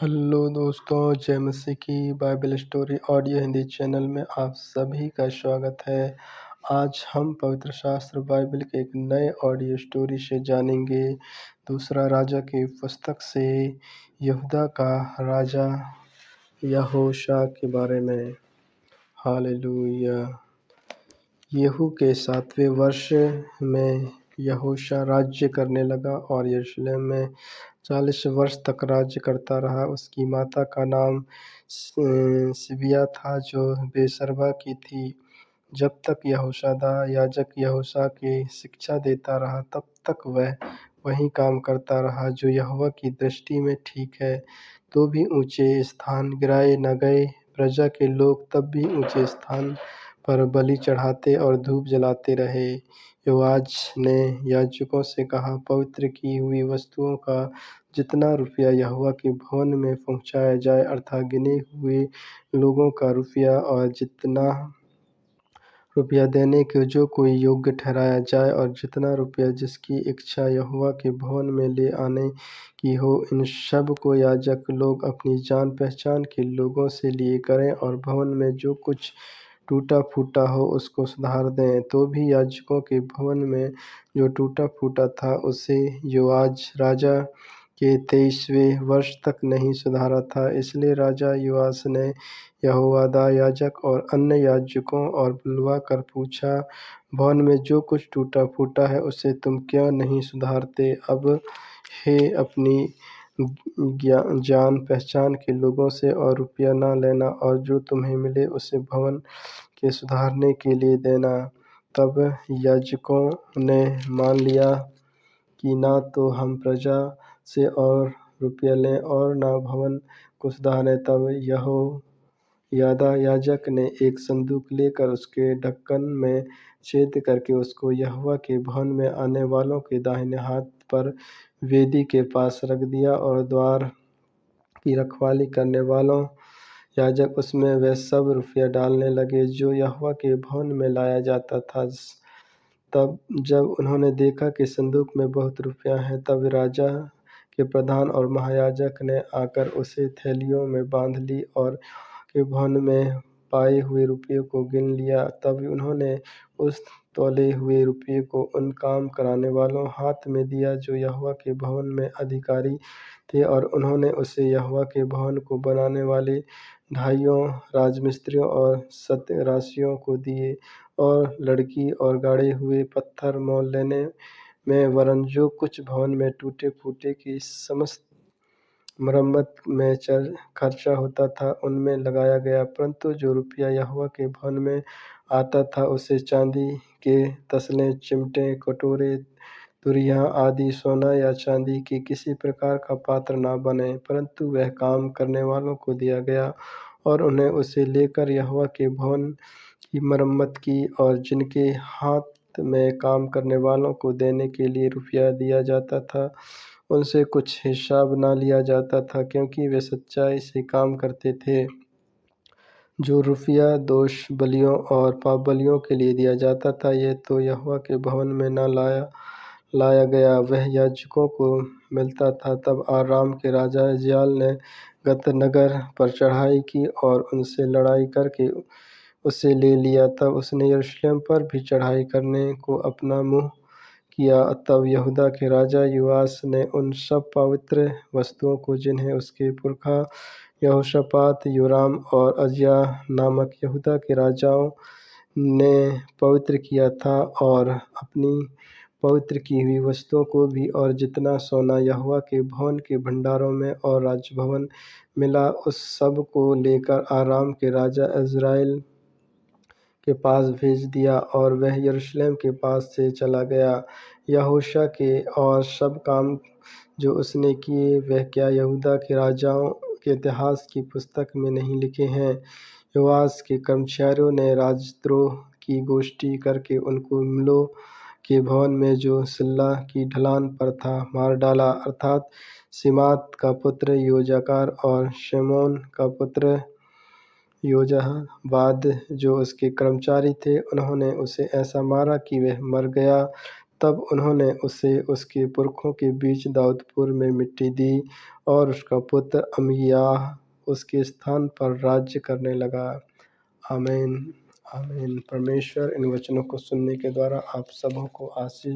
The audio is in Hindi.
हेलो दोस्तों, जय मसीह की Bible story audio Hindi channel में आप सभी का स्वागत है। आज हम पवित्र शास्त्र बाइबल के एक नए ऑडियो स्टोरी से जानेंगे दूसरा राजा की पुस्तक से यहूदा का राजा यहोशा के बारे में। हालेलुया। यहू के 7वें वर्ष में यहोशा राज्य करने लगा और यरूशलेम में 40 वर्ष तक राज्य करता रहा। उसकी माता का नाम सिबिया था, जो बेसरबा की थी। जब तक यहोशादा याजक यहोशा की शिक्षा देता रहा, तब तक वह वही काम करता रहा जो यहोवा की दृष्टि में ठीक है। तो भी ऊंचे स्थान गिराए न गए। प्रजा के लोग तब भी ऊंचे स्थान पर बलि चढ़ाते और धूप जलाते रहे। योआज ने याजकों से कहा, पवित्र की हुई वस्तुओं का जितना रुपया यहोवा के भवन में पहुँचाया जाए, अर्थात गिने हुए लोगों का रुपया, और जितना रुपया देने के जो कोई योग्य ठहराया जाए, और जितना रुपया जिसकी इच्छा यहोवा के भवन में ले आने की हो, इन सब को याजक लोग अपनी जान पहचान के लोगों से लिए करें, और भवन में जो कुछ टूटा फूटा हो उसको सुधार दें। तो भी याजकों के भवन में जो टूटा फूटा था, उसे योआज राजा के 23वें वर्ष तक नहीं सुधारा था। इसलिए राजा योआश ने यहोयादा याजक और अन्य याजकों और बुलवा कर पूछा, भवन में जो कुछ टूटा फूटा है उसे तुम क्यों नहीं सुधारते? अब हे अपनी जान पहचान के लोगों से और रुपया न लेना, और जो तुम्हें मिले उसे भवन के सुधारने के लिए देना। तब याजकों ने मान लिया कि ना तो हम प्रजा से और रुपया लें और ना भवन को सुधारें। तब यहोयादा याजक ने एक संदूक लेकर उसके ढक्कन में छेद करके उसको यहोवा के भवन में आने वालों के दाहिने हाथ पर वेदी के पास रख दिया, और द्वार की रखवाली करने वालों याजक उसमें वह सब रुपया डालने लगे जो यहोवा के भवन में लाया जाता था। तब जब उन्होंने देखा कि संदूक में बहुत रुपया है, तब राजा के प्रधान और महायाजक ने आकर उसे थैलियों में बांध ली और के भवन में पाए हुए रुपये को गिन लिया। तब उन्होंने उस तौले हुए रुपये को उन काम कराने वालों हाथ में दिया जो यहोवा के भवन में अधिकारी थे, और उन्होंने उसे यहोवा के भवन को बनाने वाले ढाइयों राजमिस्त्रियों और सतराशियों को दिए। और लकड़ी और गाढ़े हुए पत्थर मोल लेने में, वरन जो कुछ भवन में टूटे फूटे की समस्त मरम्मत में खर्चा होता था, उनमें लगाया गया। परंतु जो रुपया यहोवा के भवन में आता था, उसे चांदी के तसले, चिमटे, कटोरे, तुरियां आदि सोना या चांदी के किसी प्रकार का पात्र न बने, परंतु वह काम करने वालों को दिया गया, और उन्हें उसे लेकर यहोवा के भवन की मरम्मत की। और जिनके हाथ में काम करने वालों को देने के लिए रुपया दिया जाता था, उनसे कुछ हिसाब न लिया जाता था, क्योंकि वे सच्चाई से काम करते थे। जो रुपया दोष बलियों और पाप बलियों के लिए दिया जाता था, यह तो यहोवा के भवन में न लाया गया, वह याजकों को मिलता था। तब आराम के राजा हजयाल ने गत नगर पर चढ़ाई की और उनसे लड़ाई करके उसे ले लिया। तब उसने यरूशलेम पर भी चढ़ाई करने को अपना मुँह किया। तब यहूदा के राजा योआश ने उन सब पवित्र वस्तुओं को, जिन्हें उसके पुरखा यहोशापात, योराम और अजया नामक यहूदा के राजाओं ने पवित्र किया था, और अपनी पवित्र की हुई वस्तुओं को भी, और जितना सोना यहोवा के भवन के भंडारों में और राजभवन मिला, उस सब को लेकर आराम के राजा इज़राइल के पास भेज दिया, और वह यरूशलेम के पास से चला गया। यहोशा के और सब काम जो उसने किए, वह क्या यहूदा के राजाओं के इतिहास की पुस्तक में नहीं लिखे हैं? योआश के कर्मचारियों ने राजद्रोह की गोष्ठी करके उनको मिलो के भवन में, जो सिल्ला की ढलान पर था, मार डाला, अर्थात सिमात का पुत्र योजाकार और शेमोन का पुत्र योजाबाद जो उसके कर्मचारी थे, उन्होंने उसे ऐसा मारा कि वह मर गया। तब उन्होंने उसे उसके पुरखों के बीच दाऊदपुर में मिट्टी दी और उसका पुत्र अमिय्याह उसके स्थान पर राज्य करने लगा। आमीन। आमीन। परमेश्वर इन वचनों को सुनने के द्वारा आप सबों को आशीष